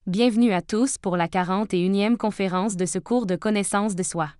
Bienvenue à tous pour la 41e conférence de ce cours de connaissance de soi.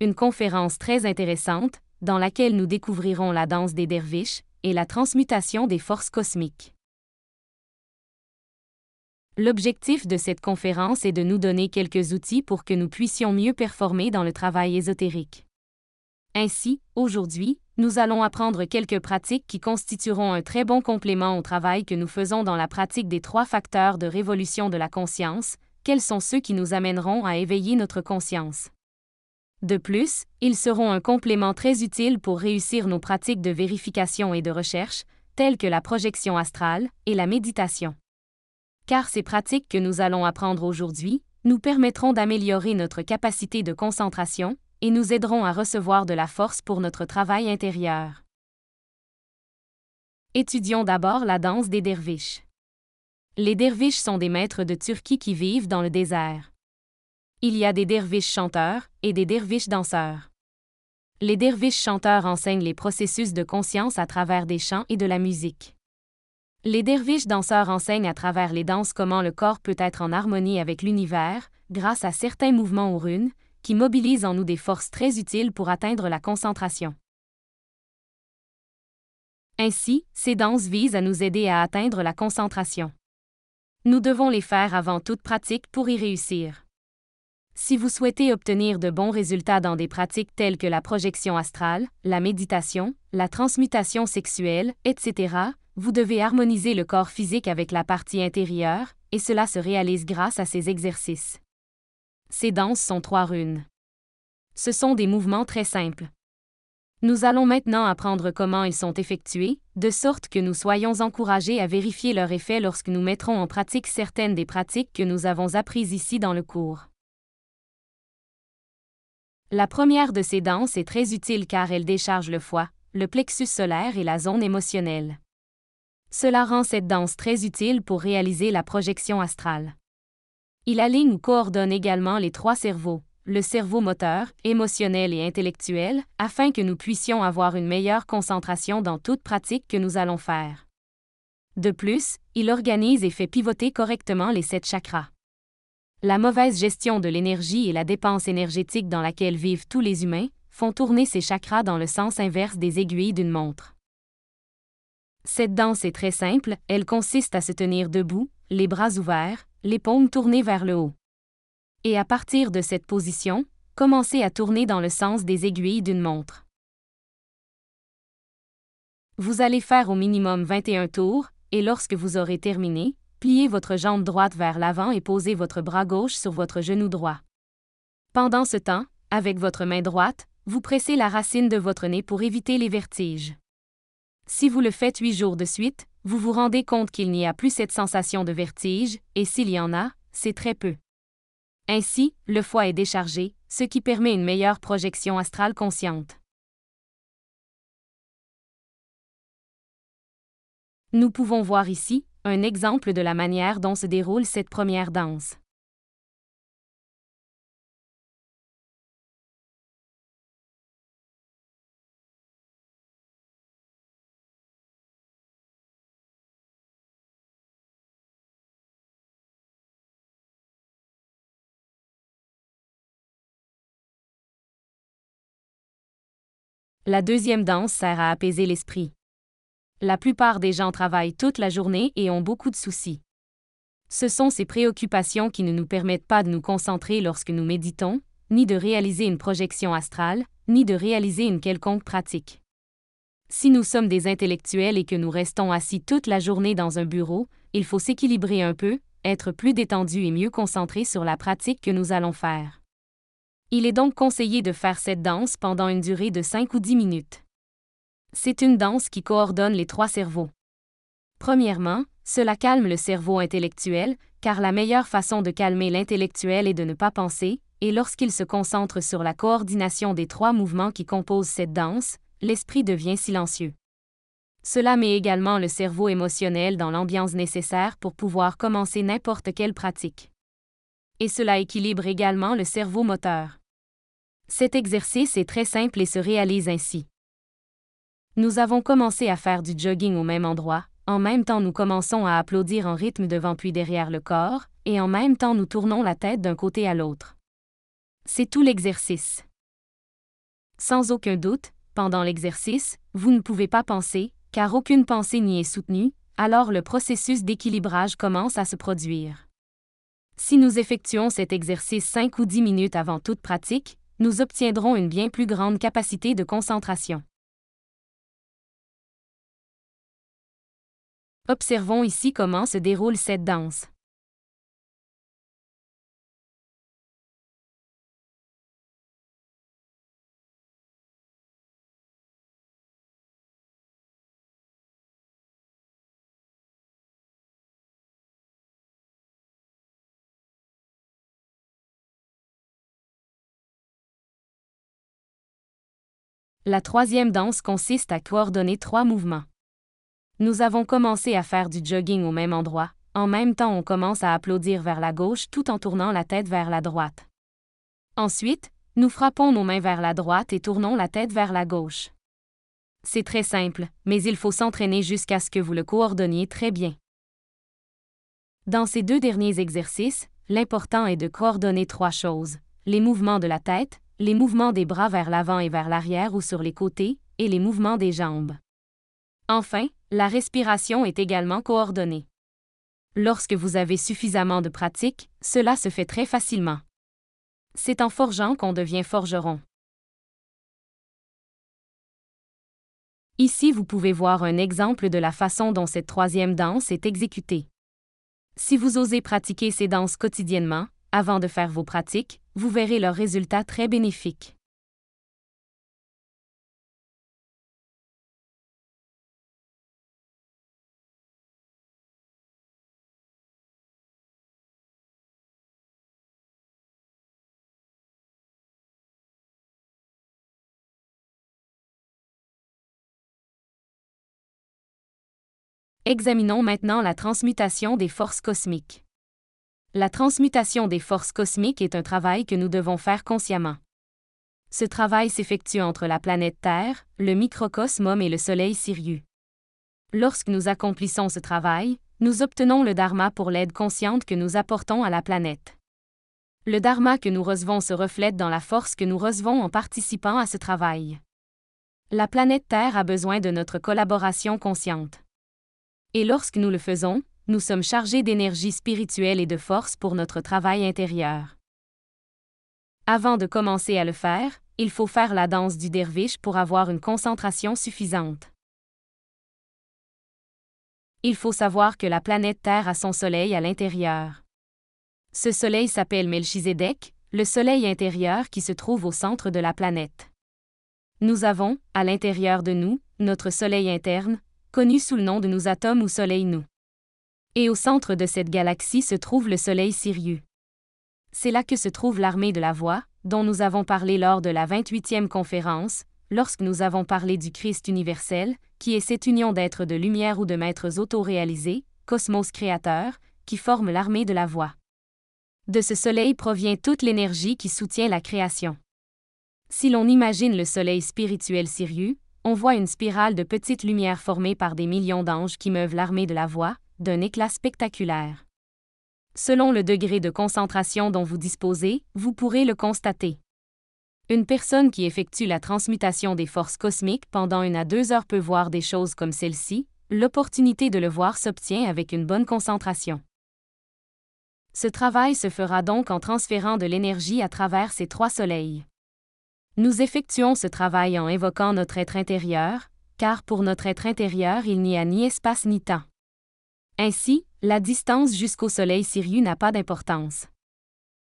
Une conférence très intéressante, dans laquelle nous découvrirons la danse des derviches et la transmutation des forces cosmiques. L'objectif de cette conférence est de nous donner quelques outils pour que nous puissions mieux performer dans le travail ésotérique. Ainsi, aujourd'hui, nous allons apprendre quelques pratiques qui constitueront un très bon complément au travail que nous faisons dans la pratique des 3 facteurs de révolution de la conscience, quels sont ceux qui nous amèneront à éveiller notre conscience. De plus, ils seront un complément très utile pour réussir nos pratiques de vérification et de recherche, telles que la projection astrale et la méditation. Car ces pratiques que nous allons apprendre aujourd'hui nous permettront d'améliorer notre capacité de concentration et nous aideront à recevoir de la force pour notre travail intérieur. Étudions d'abord la danse des derviches. Les derviches sont des maîtres de Turquie qui vivent dans le désert. Il y a des derviches chanteurs et des derviches danseurs. Les derviches chanteurs enseignent les processus de conscience à travers des chants et de la musique. Les derviches danseurs enseignent à travers les danses comment le corps peut être en harmonie avec l'univers, grâce à certains mouvements aux runes, qui mobilisent en nous des forces très utiles pour atteindre la concentration. Ainsi, ces danses visent à nous aider à atteindre la concentration. Nous devons les faire avant toute pratique pour y réussir. Si vous souhaitez obtenir de bons résultats dans des pratiques telles que la projection astrale, la méditation, la transmutation sexuelle, etc., vous devez harmoniser le corps physique avec la partie intérieure, et cela se réalise grâce à ces exercices. Ces danses sont 3 runes. Ce sont des mouvements très simples. Nous allons maintenant apprendre comment ils sont effectués, de sorte que nous soyons encouragés à vérifier leur effet lorsque nous mettrons en pratique certaines des pratiques que nous avons apprises ici dans le cours. La première de ces danses est très utile car elle décharge le foie, le plexus solaire et la zone émotionnelle. Cela rend cette danse très utile pour réaliser la projection astrale. Il aligne ou coordonne également les 3 cerveaux, le cerveau moteur, émotionnel et intellectuel, afin que nous puissions avoir une meilleure concentration dans toute pratique que nous allons faire. De plus, il organise et fait pivoter correctement les 7 chakras. La mauvaise gestion de l'énergie et la dépense énergétique dans laquelle vivent tous les humains font tourner ces chakras dans le sens inverse des aiguilles d'une montre. Cette danse est très simple, elle consiste à se tenir debout, les bras ouverts, les paumes tournées vers le haut. Et à partir de cette position, commencez à tourner dans le sens des aiguilles d'une montre. Vous allez faire au minimum 21 tours, et lorsque vous aurez terminé, pliez votre jambe droite vers l'avant et posez votre bras gauche sur votre genou droit. Pendant ce temps, avec votre main droite, vous pressez la racine de votre nez pour éviter les vertiges. Si vous le faites 8 jours de suite, vous vous rendez compte qu'il n'y a plus cette sensation de vertige, et s'il y en a, c'est très peu. Ainsi, le foie est déchargé, ce qui permet une meilleure projection astrale consciente. Nous pouvons voir ici un exemple de la manière dont se déroule cette première danse. La deuxième danse sert à apaiser l'esprit. La plupart des gens travaillent toute la journée et ont beaucoup de soucis. Ce sont ces préoccupations qui ne nous permettent pas de nous concentrer lorsque nous méditons, ni de réaliser une projection astrale, ni de réaliser une quelconque pratique. Si nous sommes des intellectuels et que nous restons assis toute la journée dans un bureau, il faut s'équilibrer un peu, être plus détendu et mieux concentré sur la pratique que nous allons faire. Il est donc conseillé de faire cette danse pendant une durée de 5 ou 10 minutes. C'est une danse qui coordonne les 3 cerveaux. Premièrement, cela calme le cerveau intellectuel, car la meilleure façon de calmer l'intellectuel est de ne pas penser, et lorsqu'il se concentre sur la coordination des 3 mouvements qui composent cette danse, l'esprit devient silencieux. Cela met également le cerveau émotionnel dans l'ambiance nécessaire pour pouvoir commencer n'importe quelle pratique. Et cela équilibre également le cerveau moteur. Cet exercice est très simple et se réalise ainsi. Nous avons commencé à faire du jogging au même endroit, en même temps nous commençons à applaudir en rythme devant puis derrière le corps, et en même temps nous tournons la tête d'un côté à l'autre. C'est tout l'exercice. Sans aucun doute, pendant l'exercice, vous ne pouvez pas penser, car aucune pensée n'y est soutenue, alors le processus d'équilibrage commence à se produire. Si nous effectuons cet exercice 5 ou 10 minutes avant toute pratique, nous obtiendrons une bien plus grande capacité de concentration. Observons ici comment se déroule cette danse. La troisième danse consiste à coordonner 3 mouvements. Nous avons commencé à faire du jogging au même endroit, en même temps on commence à applaudir vers la gauche tout en tournant la tête vers la droite. Ensuite, nous frappons nos mains vers la droite et tournons la tête vers la gauche. C'est très simple, mais il faut s'entraîner jusqu'à ce que vous le coordonniez très bien. Dans ces 2 derniers exercices, l'important est de coordonner 3 choses: les mouvements de la tête, les mouvements des bras vers l'avant et vers l'arrière ou sur les côtés, et les mouvements des jambes. Enfin, la respiration est également coordonnée. Lorsque vous avez suffisamment de pratique, cela se fait très facilement. C'est en forgeant qu'on devient forgeron. Ici vous pouvez voir un exemple de la façon dont cette troisième danse est exécutée. Si vous osez pratiquer ces danses quotidiennement, avant de faire vos pratiques, vous verrez leurs résultats très bénéfiques. Examinons maintenant la transmutation des forces cosmiques. La transmutation des forces cosmiques est un travail que nous devons faire consciemment. Ce travail s'effectue entre la planète Terre, le microcosme et le soleil Sirius. Lorsque nous accomplissons ce travail, nous obtenons le dharma pour l'aide consciente que nous apportons à la planète. Le dharma que nous recevons se reflète dans la force que nous recevons en participant à ce travail. La planète Terre a besoin de notre collaboration consciente. Et lorsque nous le faisons, nous sommes chargés d'énergie spirituelle et de force pour notre travail intérieur. Avant de commencer à le faire, il faut faire la danse du derviche pour avoir une concentration suffisante. Il faut savoir que la planète Terre a son soleil à l'intérieur. Ce soleil s'appelle Melchizedek, le soleil intérieur qui se trouve au centre de la planète. Nous avons, à l'intérieur de nous, notre soleil interne, connu sous le nom de nos atomes ou soleil nous. Et au centre de cette galaxie se trouve le soleil Sirius. C'est là que se trouve l'armée de la voix, dont nous avons parlé lors de la 28e conférence, lorsque nous avons parlé du Christ universel, qui est cette union d'êtres de lumière ou de maîtres auto-réalisés, cosmos créateur, qui forme l'armée de la voix. De ce soleil provient toute l'énergie qui soutient la création. Si l'on imagine le soleil spirituel Sirius, on voit une spirale de petites lumières formées par des millions d'anges qui meuvent l'armée de la voix, d'un éclat spectaculaire. Selon le degré de concentration dont vous disposez, vous pourrez le constater. Une personne qui effectue la transmutation des forces cosmiques pendant 1 à 2 heures peut voir des choses comme celle-ci, l'opportunité de le voir s'obtient avec une bonne concentration. Ce travail se fera donc en transférant de l'énergie à travers ces 3 soleils. Nous effectuons ce travail en évoquant notre être intérieur, car pour notre être intérieur il n'y a ni espace ni temps. Ainsi, la distance jusqu'au soleil Sirius n'a pas d'importance.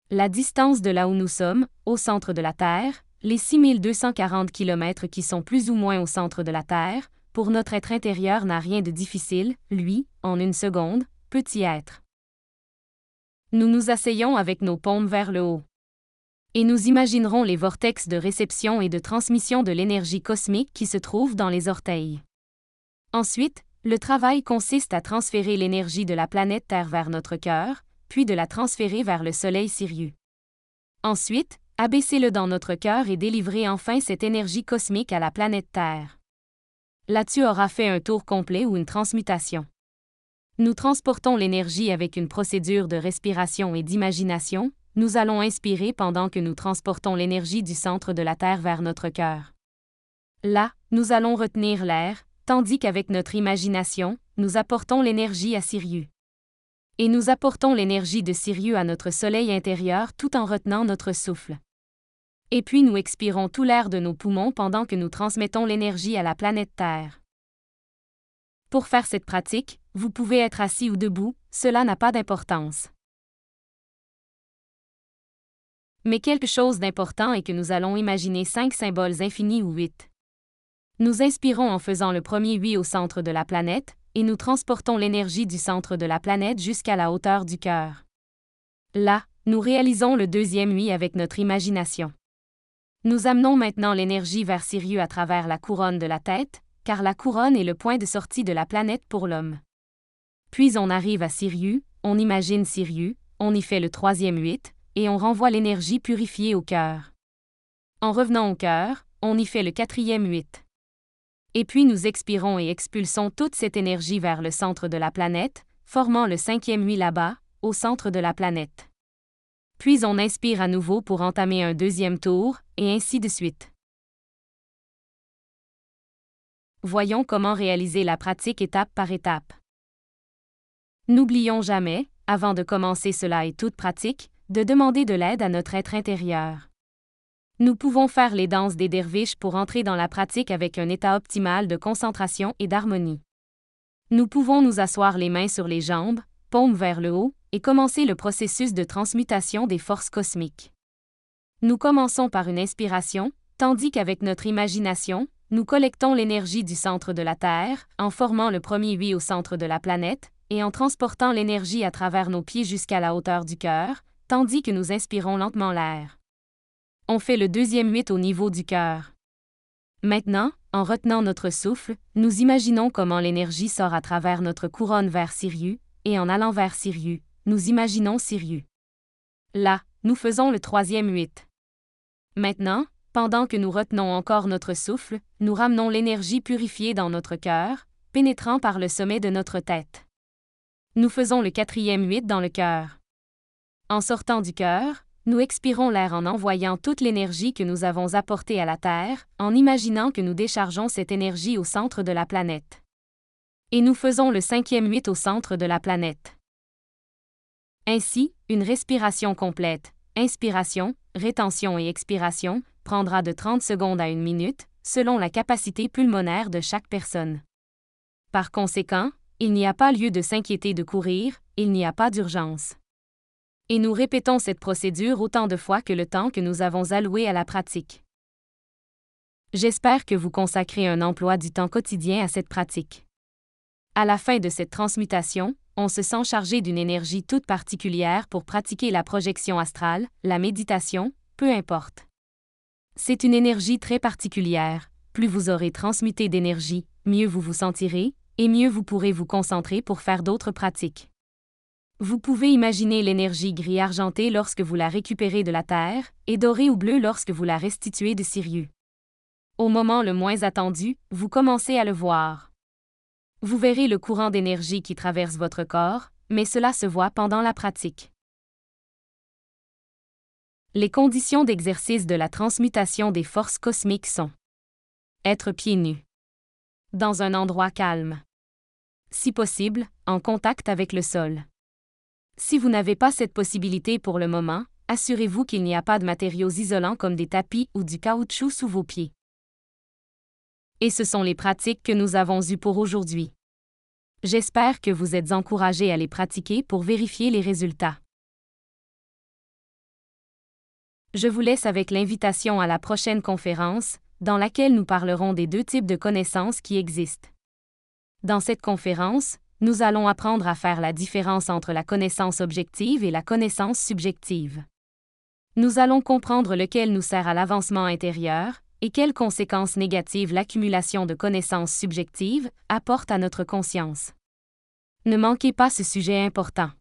La distance de là où nous sommes, au centre de la Terre, les 6240 km qui sont plus ou moins au centre de la Terre, pour notre être intérieur n'a rien de difficile, lui, en 1 seconde, peut y être. Nous nous asseyons avec nos paumes vers le haut. Et nous imaginerons les vortex de réception et de transmission de l'énergie cosmique qui se trouvent dans les orteils. Ensuite, le travail consiste à transférer l'énergie de la planète Terre vers notre cœur, puis de la transférer vers le soleil Sirius. Ensuite, abaissez-le dans notre cœur et délivrez enfin cette énergie cosmique à la planète Terre. Là tu auras fait un tour complet ou une transmutation. Nous transportons l'énergie avec une procédure de respiration et d'imagination. Nous allons inspirer pendant que nous transportons l'énergie du centre de la Terre vers notre cœur. Là, nous allons retenir l'air, tandis qu'avec notre imagination, nous apportons l'énergie à Sirius. Et nous apportons l'énergie de Sirius à notre soleil intérieur tout en retenant notre souffle. Et puis nous expirons tout l'air de nos poumons pendant que nous transmettons l'énergie à la planète Terre. Pour faire cette pratique, vous pouvez être assis ou debout, cela n'a pas d'importance. Mais quelque chose d'important est que nous allons imaginer 5 symboles infinis ou 8. Nous inspirons en faisant le premier 8 au centre de la planète, et nous transportons l'énergie du centre de la planète jusqu'à la hauteur du cœur. Là, nous réalisons le deuxième 8 avec notre imagination. Nous amenons maintenant l'énergie vers Sirius à travers la couronne de la tête, car la couronne est le point de sortie de la planète pour l'homme. Puis on arrive à Sirius, on imagine Sirius, on y fait le troisième 8, et on renvoie l'énergie purifiée au cœur. En revenant au cœur, on y fait le quatrième 8. Et puis nous expirons et expulsons toute cette énergie vers le centre de la planète, formant le cinquième 8 là-bas, au centre de la planète. Puis on inspire à nouveau pour entamer un deuxième tour, et ainsi de suite. Voyons comment réaliser la pratique étape par étape. N'oublions jamais, avant de commencer cela et toute pratique, de demander de l'aide à notre être intérieur. Nous pouvons faire les danses des derviches pour entrer dans la pratique avec un état optimal de concentration et d'harmonie. Nous pouvons nous asseoir les mains sur les jambes, paumes vers le haut, et commencer le processus de transmutation des forces cosmiques. Nous commençons par une inspiration, tandis qu'avec notre imagination, nous collectons l'énergie du centre de la Terre, en formant le premier 8 au centre de la planète, et en transportant l'énergie à travers nos pieds jusqu'à la hauteur du cœur, tandis que nous inspirons lentement l'air. On fait le deuxième 8 au niveau du cœur. Maintenant, en retenant notre souffle, nous imaginons comment l'énergie sort à travers notre couronne vers Sirius, et en allant vers Sirius, nous imaginons Sirius. Là, nous faisons le troisième 8. Maintenant, pendant que nous retenons encore notre souffle, nous ramenons l'énergie purifiée dans notre cœur, pénétrant par le sommet de notre tête. Nous faisons le quatrième 8 dans le cœur. En sortant du cœur, nous expirons l'air en envoyant toute l'énergie que nous avons apportée à la Terre, en imaginant que nous déchargeons cette énergie au centre de la planète. Et nous faisons le cinquième 8 au centre de la planète. Ainsi, une respiration complète, inspiration, rétention et expiration, prendra de 30 secondes à 1 minute, selon la capacité pulmonaire de chaque personne. Par conséquent, il n'y a pas lieu de s'inquiéter de courir, il n'y a pas d'urgence. Et nous répétons cette procédure autant de fois que le temps que nous avons alloué à la pratique. J'espère que vous consacrez un emploi du temps quotidien à cette pratique. À la fin de cette transmutation, on se sent chargé d'une énergie toute particulière pour pratiquer la projection astrale, la méditation, peu importe. C'est une énergie très particulière, plus vous aurez transmuté d'énergie, mieux vous vous sentirez, et mieux vous pourrez vous concentrer pour faire d'autres pratiques. Vous pouvez imaginer l'énergie gris-argentée lorsque vous la récupérez de la Terre, et dorée ou bleue lorsque vous la restituez de Sirius. Au moment le moins attendu, vous commencez à le voir. Vous verrez le courant d'énergie qui traverse votre corps, mais cela se voit pendant la pratique. Les conditions d'exercice de la transmutation des forces cosmiques sont: être pieds nus. Dans un endroit calme. Si possible, en contact avec le sol. Si vous n'avez pas cette possibilité pour le moment, assurez-vous qu'il n'y a pas de matériaux isolants comme des tapis ou du caoutchouc sous vos pieds. Et ce sont les pratiques que nous avons eues pour aujourd'hui. J'espère que vous êtes encouragés à les pratiquer pour vérifier les résultats. Je vous laisse avec l'invitation à la prochaine conférence, dans laquelle nous parlerons des 2 types de connaissances qui existent. Dans cette conférence, nous allons apprendre à faire la différence entre la connaissance objective et la connaissance subjective. Nous allons comprendre lequel nous sert à l'avancement intérieur, et quelles conséquences négatives l'accumulation de connaissances subjectives apporte à notre conscience. Ne manquez pas ce sujet important.